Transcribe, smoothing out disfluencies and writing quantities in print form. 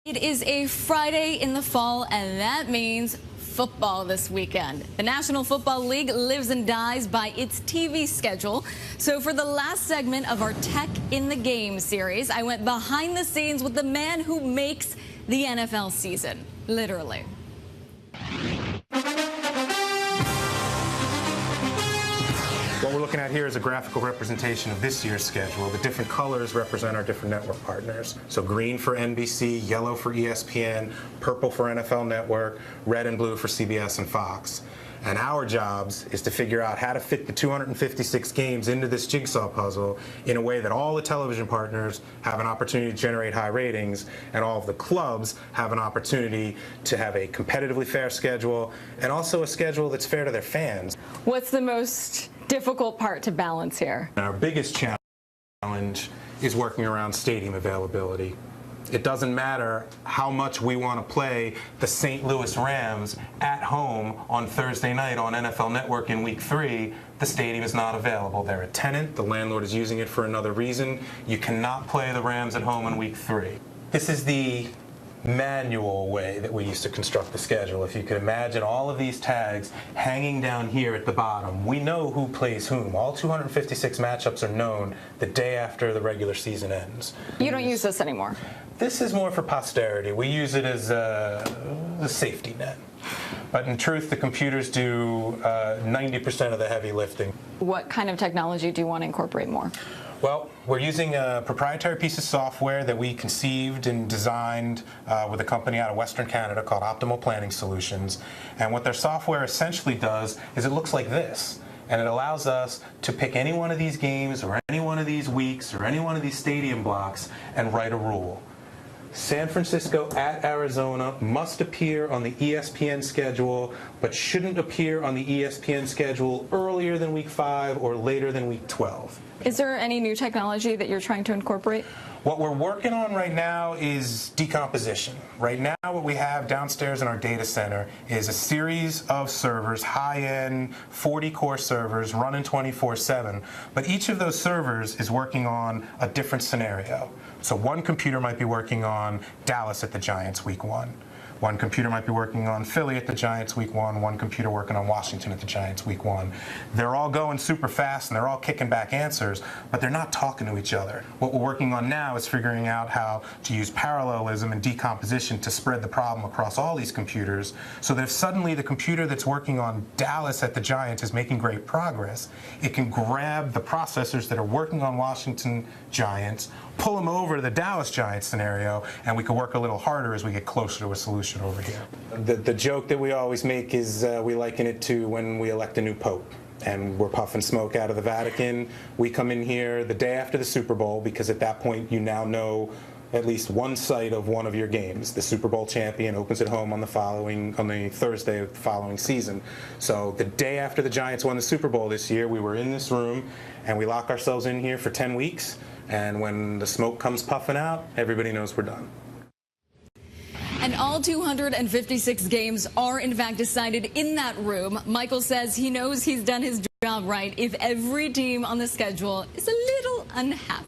It is a Friday in the fall, and that means football this weekend. The National Football League lives and dies by its TV schedule. So for the last segment of our Tech in the Game series, I went behind the scenes with the man who makes the NFL season, literally. What we're looking at here is a graphical representation of this year's schedule. The different colors represent our different network partners. So green for NBC, yellow for ESPN, purple for NFL Network, red and blue for CBS and Fox. And our jobs is to figure out how to fit the 256 games into this jigsaw puzzle in a way that all the television partners have an opportunity to generate high ratings, and all of the clubs have an opportunity to have a competitively fair schedule and also a schedule that's fair to their fans. What's the most difficult part to balance here? Our biggest challenge is working around stadium availability. It doesn't matter how much we want to play the St. Louis Rams at home on Thursday night on NFL Network in Week 3, the stadium is not available. They're a tenant. The landlord is using it for another reason. You cannot play the Rams at home in Week 3. This is the manual way that we used to construct the schedule. If you could imagine all of these tags hanging down here at the bottom, we know who plays whom. All 256 matchups are known the day after the regular season ends. You don't use this anymore. This is more for posterity. We use it as a safety net. But in truth, the computers do 90% of the heavy lifting. What kind of technology do you want to incorporate more? Well, we're using a proprietary piece of software that we conceived and designed with a company out of Western Canada called Optimal Planning Solutions. And what their software essentially does is it looks like this. And it allows us to pick any one of these games or any one of these weeks or any one of these stadium blocks and write a rule. San Francisco at Arizona must appear on the ESPN schedule, but shouldn't appear on the ESPN schedule earlier than Week 5 or later than Week 12. Is there any new technology that you're trying to incorporate? What we're working on right now is decomposition. Right now, what we have downstairs in our data center is a series of servers, high-end 40-core servers running 24/7. But each of those servers is working on a different scenario. So one computer might be working on Dallas at the Giants Week 1. One computer might be working on Philly at the Giants Week 1, one computer working on Washington at the Giants Week 1. They're all going super fast and they're all kicking back answers, but they're not talking to each other. What we're working on now is figuring out how to use parallelism and decomposition to spread the problem across all these computers, so that if suddenly the computer that's working on Dallas at the Giants is making great progress, it can grab the processors that are working on Washington Giants, pull them over to the Dallas Giants scenario, and we can work a little harder as we get closer to a solution over here. The joke that we always make is we liken it to when we elect a new pope and we're puffing smoke out of the Vatican. We come in here the day after the Super Bowl, because at that point you now know at least one site of one of your games. The Super Bowl champion opens at home on the Thursday of the following season. So the day after the Giants won the Super Bowl this year, we were in this room and we lock ourselves in here for 10 weeks. And when the smoke comes puffing out, everybody knows we're done. And all 256 games are, in fact, decided in that room. Michael says he knows he's done his job right if every team on the schedule is a little unhappy.